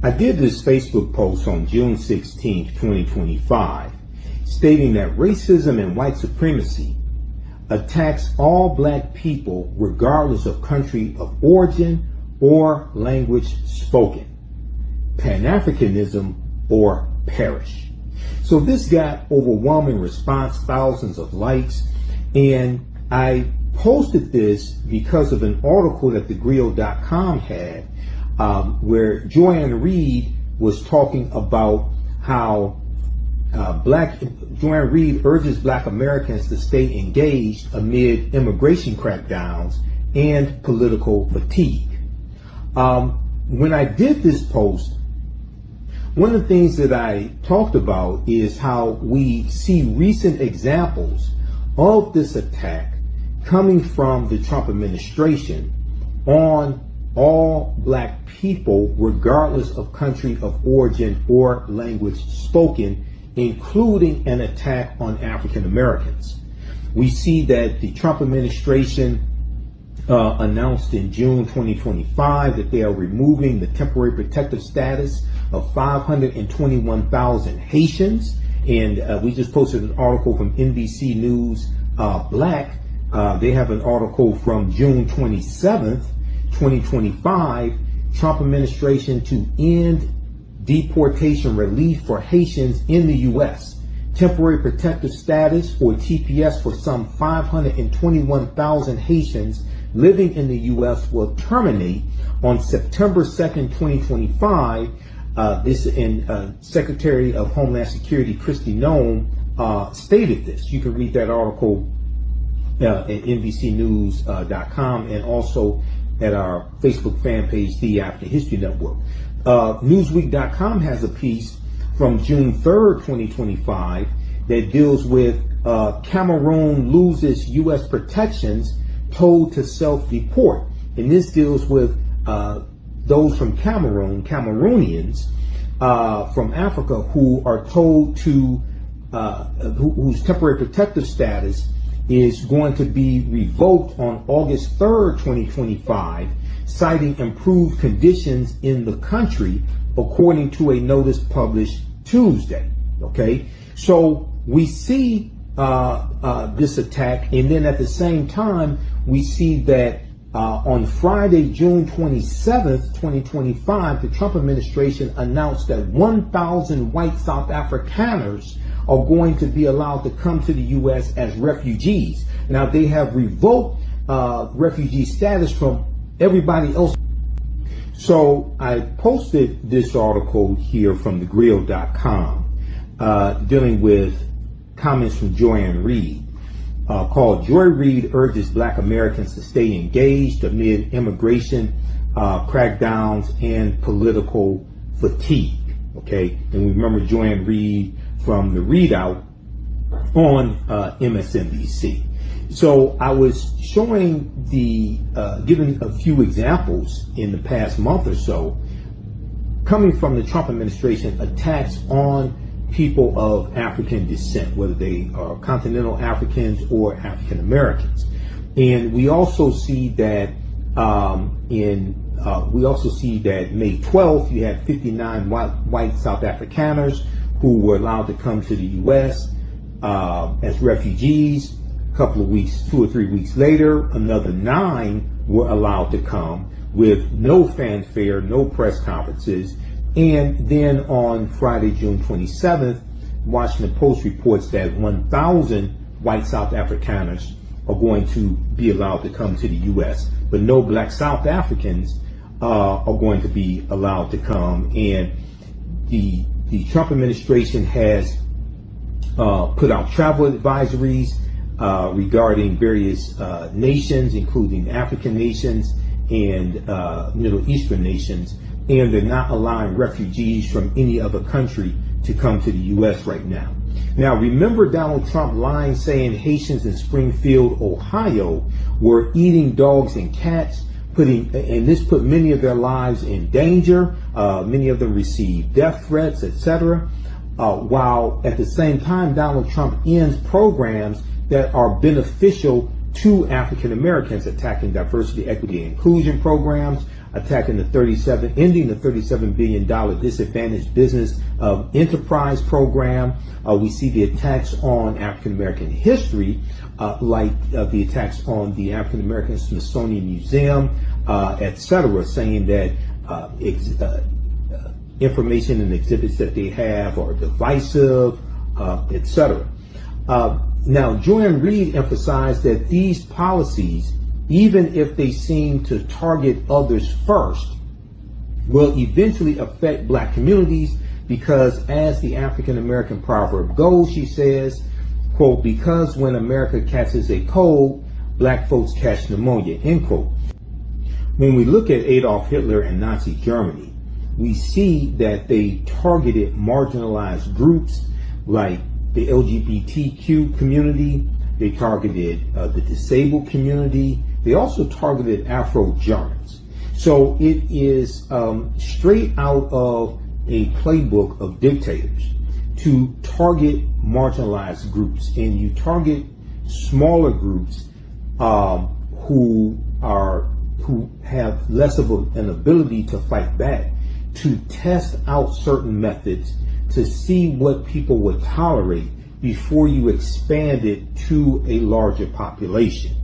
I did this Facebook post on June 16, 2025, stating that racism and white supremacy attacks all black people regardless of country of origin or language spoken. Pan-Africanism or perish. So this got overwhelming response, thousands of likes, and I posted this because of an article that thegriot.com had where Ann Reid was talking about how Ann Reid urges black Americans to stay engaged amid immigration crackdowns and political fatigue. When I did this post, one of the things that I talked about is how we see recent examples of this attack coming from the Trump administration on all black people, regardless of country of origin or language spoken, including an attack on African Americans. We see that the Trump administration announced in June 2025 that they are removing the temporary protective status of 521,000 Haitians. And we just posted an article from NBC News Black. They have an article from June 27th, 2025, Trump administration to end deportation relief for Haitians in the U.S. Temporary protective status or TPS for some 521,000 Haitians living in the U.S. will terminate on September 2nd, 2025. This and Secretary of Homeland Security Kristi Noem stated this. You can read that article at NBCnews.com and also at our Facebook fan page, The African History Network. Newsweek.com has a piece from June 3rd, 2025 that deals with Cameroon loses U.S. protections, told to self-deport. And this deals with those from Cameroon, Cameroonians from Africa, who are told to, whose temporary protective status is going to be revoked on August 3rd, 2025, citing improved conditions in the country, according to a notice published Tuesday. Okay, so we see this attack, and then at the same time, we see that on Friday, June 27th, 2025, the Trump administration announced that 1,000 white South Afrikaners are going to be allowed to come to the U.S. as refugees. Now, they have revoked refugee status from everybody else. So I posted this article here from thegriot.com dealing with comments from Ann Reid called "Joy Reid Urges Black Americans to Stay Engaged Amid Immigration Crackdowns and Political Fatigue." Okay, and we remember Ann Reid from the readout on MSNBC. So I was showing giving a few examples in the past month or so coming from the Trump administration, attacks on people of African descent, whether they are continental Africans or African Americans. And we also see that May 12th, you had 59 white South Afrikaners who were allowed to come to the U.S. As refugees. A couple of weeks, 2 or 3 weeks later, another 9 were allowed to come with no fanfare, no press conferences. And then on Friday, June 27th, Washington Post reports that 1,000 white South Afrikaners are going to be allowed to come to the U.S., but no black South Africans are going to be allowed to come. And the Trump administration has put out travel advisories regarding various nations, including African nations and Middle Eastern nations, and they're not allowing refugees from any other country to come to the U.S. right now. Now, remember Donald Trump lying, saying Haitians in Springfield, Ohio were eating dogs and cats, and this put many of their lives in danger. Many of them received death threats, etc. While at the same time, Donald Trump ends programs that are beneficial to African Americans, attacking diversity, equity, and inclusion programs, ending the $37 billion disadvantaged business enterprise program. We see the attacks on African American history, like the attacks on the African American Smithsonian Museum, etc., saying that information and exhibits that they have are divisive, etc. Now, Ann Reid emphasized that these policies, even if they seem to target others first, will eventually affect black communities because, as the African American proverb goes, she says, quote, because when America catches a cold, black folks catch pneumonia, end quote. When we look at Adolf Hitler and Nazi Germany, we see that they targeted marginalized groups like the LGBTQ community. They targeted the disabled community. They also targeted Afro-Germans. So it is straight out of a playbook of dictators to target marginalized groups, and you target smaller groups who have less of an ability to fight back, to test out certain methods to see what people would tolerate before you expand it to a larger population.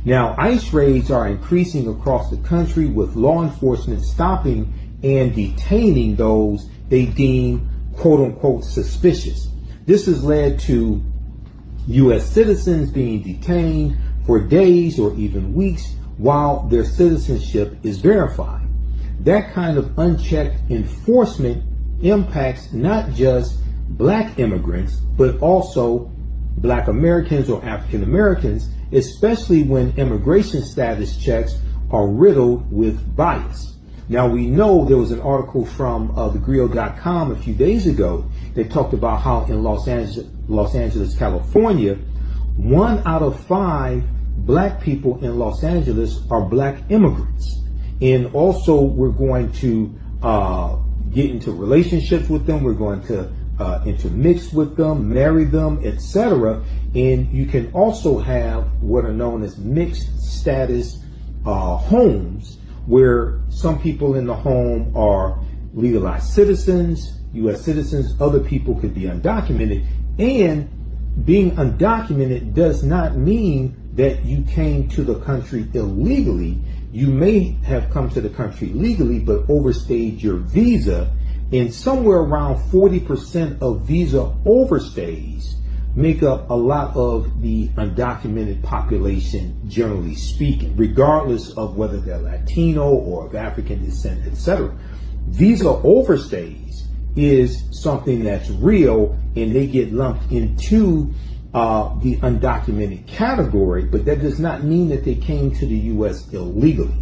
Now, ICE raids are increasing across the country, with law enforcement stopping and detaining those they deem quote unquote suspicious. This has led to U.S. citizens being detained for days or even weeks while their citizenship is verified. That kind of unchecked enforcement impacts not just black immigrants, but also black Americans or African Americans, especially when immigration status checks are riddled with bias. Now, we know there was an article from thegrio.com a few days ago that talked about how in Los Angeles, California, 1 out of 5 black people in Los Angeles are black immigrants. And also, we're going to get into relationships with them. We're going to intermix with them, marry them, etc. And you can also have what are known as mixed status homes, where some people in the home are legalized citizens, U.S. citizens, other people could be undocumented. And being undocumented does not mean that you came to the country illegally. You may have come to the country legally, but overstayed your visa. And somewhere around 40% of visa overstays make up a lot of the undocumented population, generally speaking, regardless of whether they're Latino or of African descent, etc. Visa overstays is something that's real, and they get lumped into the undocumented category, but that does not mean that they came to the U.S. illegally.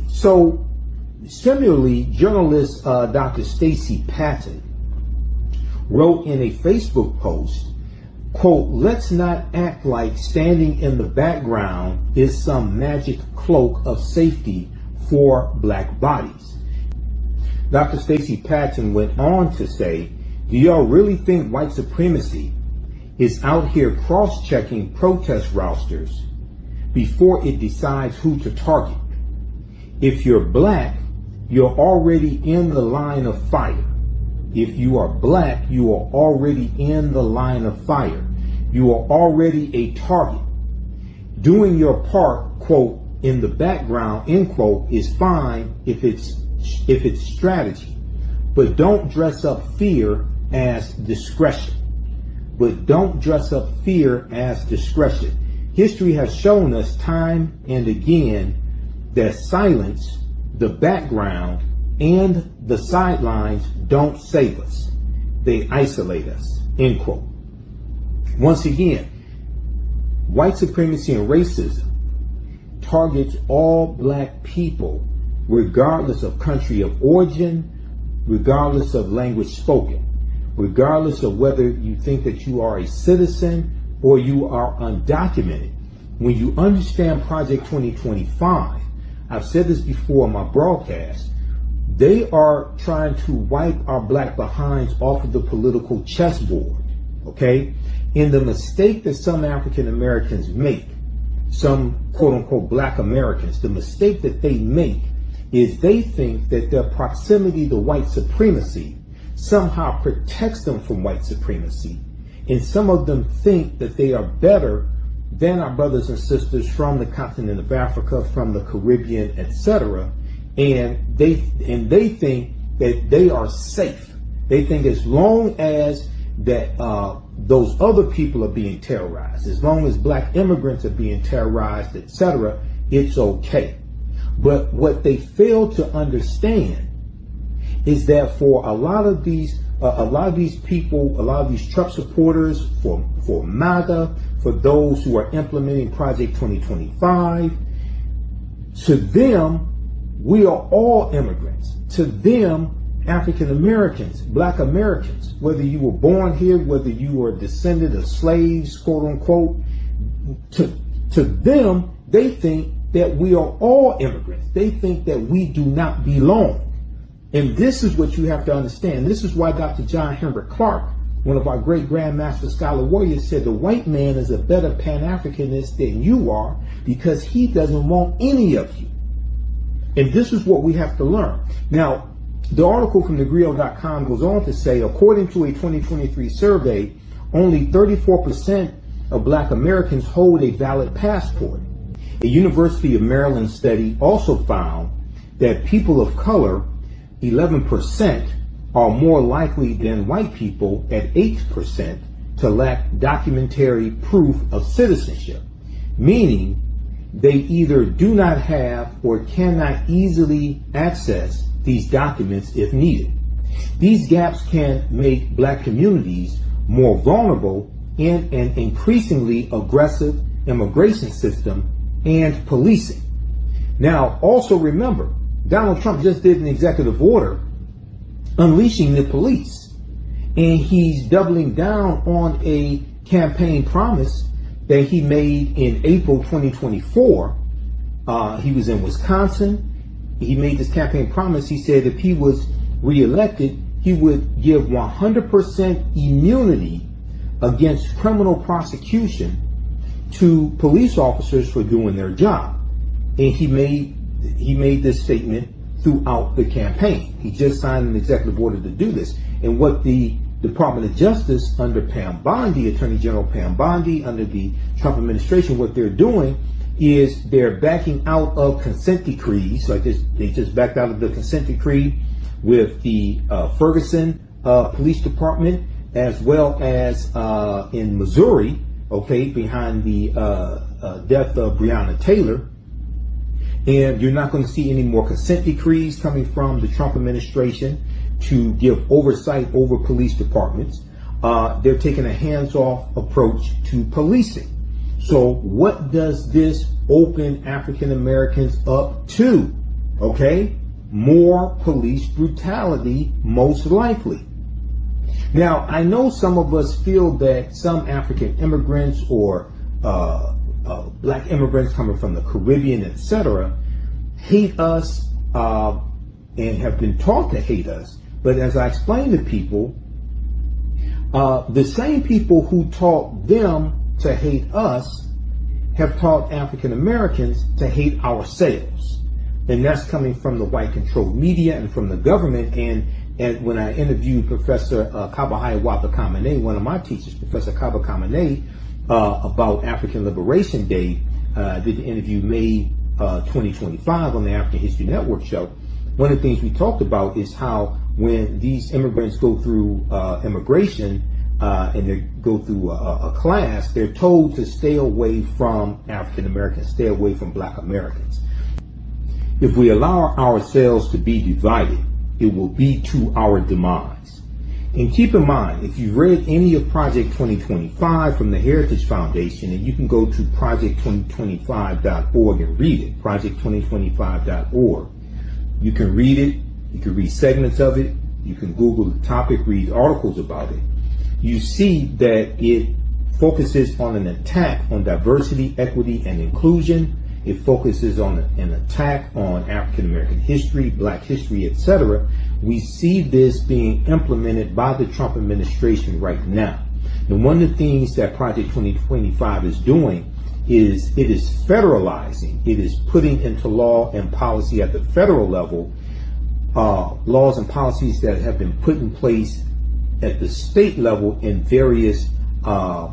So similarly, journalist Dr. Stacey Patton wrote in a Facebook post, quote, let's not act like standing in the background is some magic cloak of safety for black bodies. Dr. Stacey Patton went on to say, do y'all really think white supremacy is out here cross-checking protest rosters before it decides who to target? If you're black, you're already in the line of fire. If you are black, you are already in the line of fire. You are already a target. Doing your part, quote, in the background, end quote, is fine if it's strategy. But don't dress up fear as discretion. History has shown us time and again that silence, the background, and the sidelines don't save us. They isolate us, end quote. Once again, white supremacy and racism targets all black people, regardless of country of origin, regardless of language spoken, regardless of whether you think that you are a citizen or you are undocumented. When you understand Project 2025, I've said this before in my broadcast, they are trying to wipe our black behinds off of the political chessboard, okay? And the mistake that some African Americans make some quote unquote black Americans, the mistake that they make is they think that their proximity to white supremacy somehow protects them from white supremacy. And some of them think that they are better than our brothers and sisters from the continent of Africa, from the Caribbean, etc. And they think that they are safe. They think as long as that those other people are being terrorized, as long as black immigrants are being terrorized, etc., it's okay. But what they fail to understand is that for a lot of these people, a lot of these Trump supporters, for MAGA, for those who are implementing Project 2025, to them, we are all immigrants. To them, African Americans, black Americans, whether you were born here, whether you were a descendant of slaves, quote unquote, to them, they think that we are all immigrants. They think that we do not belong. And this is what you have to understand. This is why Dr. John Henrik Clarke, one of our great Grandmaster Scholar Warriors, said the white man is a better Pan-Africanist than you are because he doesn't want any of you. And this is what we have to learn. Now, the article from thegrio.com goes on to say, according to a 2023 survey, only 34% of black Americans hold a valid passport. A University of Maryland study also found that people of color, 11%, are more likely than white people at 8% to lack documentary proof of citizenship, meaning they either do not have or cannot easily access these documents if needed. These gaps can make black communities more vulnerable in an increasingly aggressive immigration system and policing. Now, also remember, Donald Trump just did an executive order unleashing the police, and he's doubling down on a campaign promise that he made in April 2024. He was in Wisconsin. He made this campaign promise. He said if he was reelected, he would give 100% immunity against criminal prosecution to police officers for doing their job. And he made this statement throughout the campaign. He just signed an executive order to do this. And what the Department of Justice under Pam Bondi, Attorney General Pam Bondi, under the Trump administration, what they're doing is they're backing out of consent decrees. Like this, they just backed out of the consent decree with the Ferguson Police Department, as well as in Missouri, okay, behind the death of Breonna Taylor. And you're not going to see any more consent decrees coming from the Trump administration to give oversight over police departments. They're taking a hands-off approach to policing. So what does this open African Americans up to? Okay, more police brutality, most likely. Now, I know some of us feel that some African immigrants or black immigrants coming from the Caribbean, etc., hate us and have been taught to hate us. But as I explained to people, the same people who taught them to hate us have taught African Americans to hate ourselves. And that's coming from the white controlled media and from the government. And when I interviewed Professor Kabahaya Wapa-Kamene, one of my teachers, Professor Kaba Kamene, about African Liberation Day, did the interview May 2025 on the African History Network show. One of the things we talked about is how when these immigrants go through immigration and they go through a class, they're told to stay away from African Americans, stay away from black Americans. If we allow ourselves to be divided, it will be to our demise. And keep in mind, if you've read any of Project 2025 from the Heritage Foundation, and you can go to project2025.org and read it, project2025.org. You can read it, you can read segments of it, you can Google the topic, read articles about it. You see that it focuses on an attack on diversity, equity, and inclusion. It focuses on an attack on African American history, black history, etc. We see this being implemented by the Trump administration right now. And one of the things that Project 2025 is doing is it is federalizing. It is putting into law and policy at the federal level laws and policies that have been put in place at the state level in various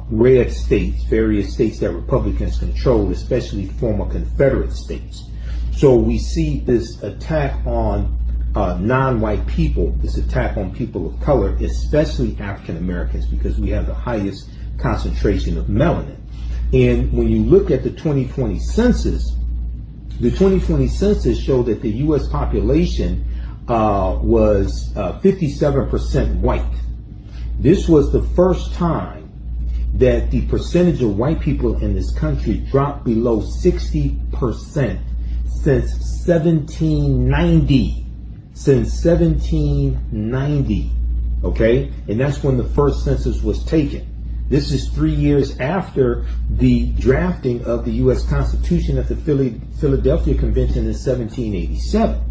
red states, various states that Republicans control, especially former Confederate states. So we see this attack on non-white people, this attack on people of color, especially African Americans, because we have the highest concentration of melanin. And when you look at the 2020 census, the 2020 census showed that the U.S. population was 57% white. This was the first time that the percentage of white people in this country dropped below 60% since 1790. Since 1790, okay? And that's when the first census was taken. This is 3 years after the drafting of the U.S. Constitution at the Philadelphia Convention in 1787.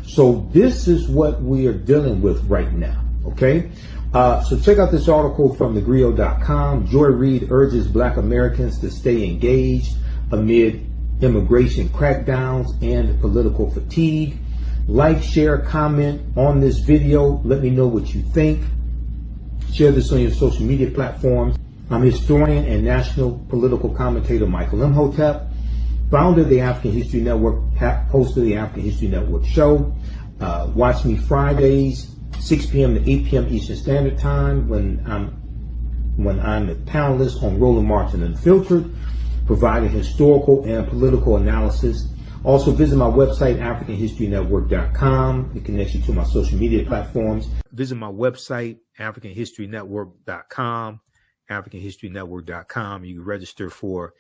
So this is what we are dealing with right now, okay? So check out this article from thegrio.com. Joy Reid urges Black Americans to stay engaged amid immigration crackdowns and political fatigue. Like, share, comment on this video. Let me know what you think. Share this on your social media platforms. I'm historian and national political commentator Michael Imhotep, founder of the African History Network, host of the African History Network show. Watch me Fridays, 6 p.m. to 8 p.m. Eastern Standard Time when I'm a panelist on Roland Martin Unfiltered, providing historical and political analysis. Also visit my website, AfricanHistoryNetwork.com. It connects you to my social media platforms. Visit my website, AfricanHistoryNetwork.com, AfricanHistoryNetwork.com. You can register for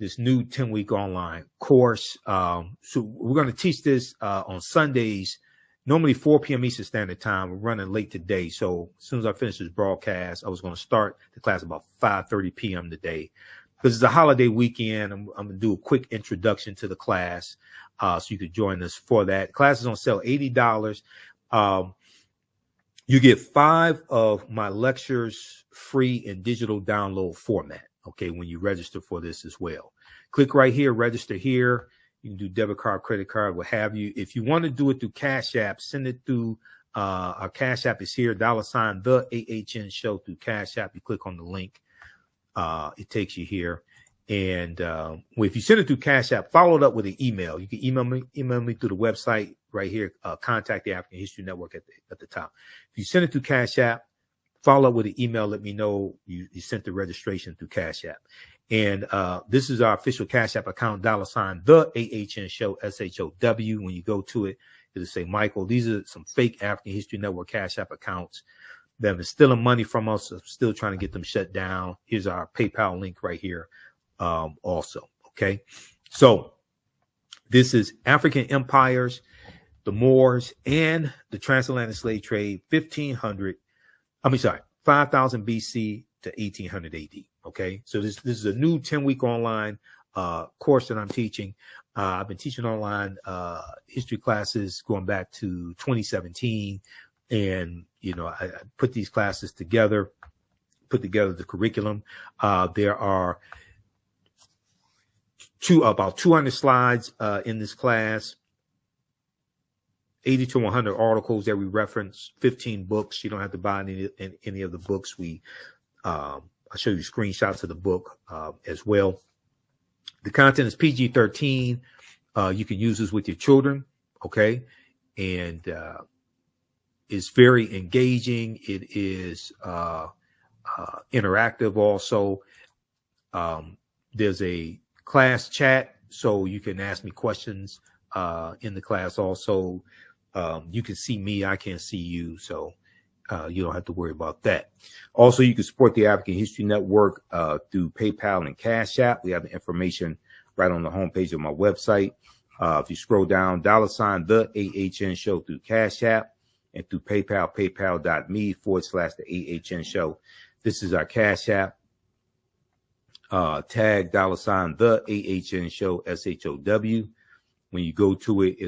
this new 10-week online course. So we're going to teach this on Sundays, normally 4 p.m. Eastern Standard Time. We're running late today. So as soon as I finish this broadcast, I was going to start the class about 5:30 p.m. today. Because it's a holiday weekend, I'm going to do a quick introduction to the class, so you could join us for that. Class is on sale, $80. You get 5 of my lectures free in digital download format, okay, when you register for this as well. Click right here, register here. You can do debit card, credit card, what have you. If you want to do it through Cash App, send it through, our Cash App is here, $ the AHN show through Cash App. You click on the link. It takes you here. And if you send it through Cash App, follow it up with an email. You can email me through the website right here. Contact the African History Network at the top. If you send it through Cash App, follow up with an email. Let me know you sent the registration through Cash App. And this is our official Cash App account, $ the AHN show, SHOW. When you go to it, it'll say Michael. These are some fake African History Network Cash App accounts that have been stealing money from us. I'm still trying to get them shut down. Here's our PayPal link right here. Also, okay. So this is African empires, the Moors, and the transatlantic slave trade, 5000 BC to 1800 AD. Okay. So this is a new 10-week online course that I'm teaching. I've been teaching online history classes going back to 2017. And, I put these classes together, put together the curriculum. There are about 200 slides in this class, 80 to 100 articles that we reference, 15 books. You don't have to buy any of the books. I'll show you screenshots of the book as well. The content is PG-13. You can use this with your children, okay? And it's very engaging. It is interactive also. There's a class chat, so you can ask me questions in the class also. You can see me, I can't see you, so you don't have to worry about that. Also, you can support the African History Network through PayPal and Cash App. We have the information right on the homepage of my website. If you scroll down, $ the AHN show through Cash App, and through PayPal, paypal.me/the AHN show. This is our Cash App. Tag $ the AHN show, SHOW. When you go to it,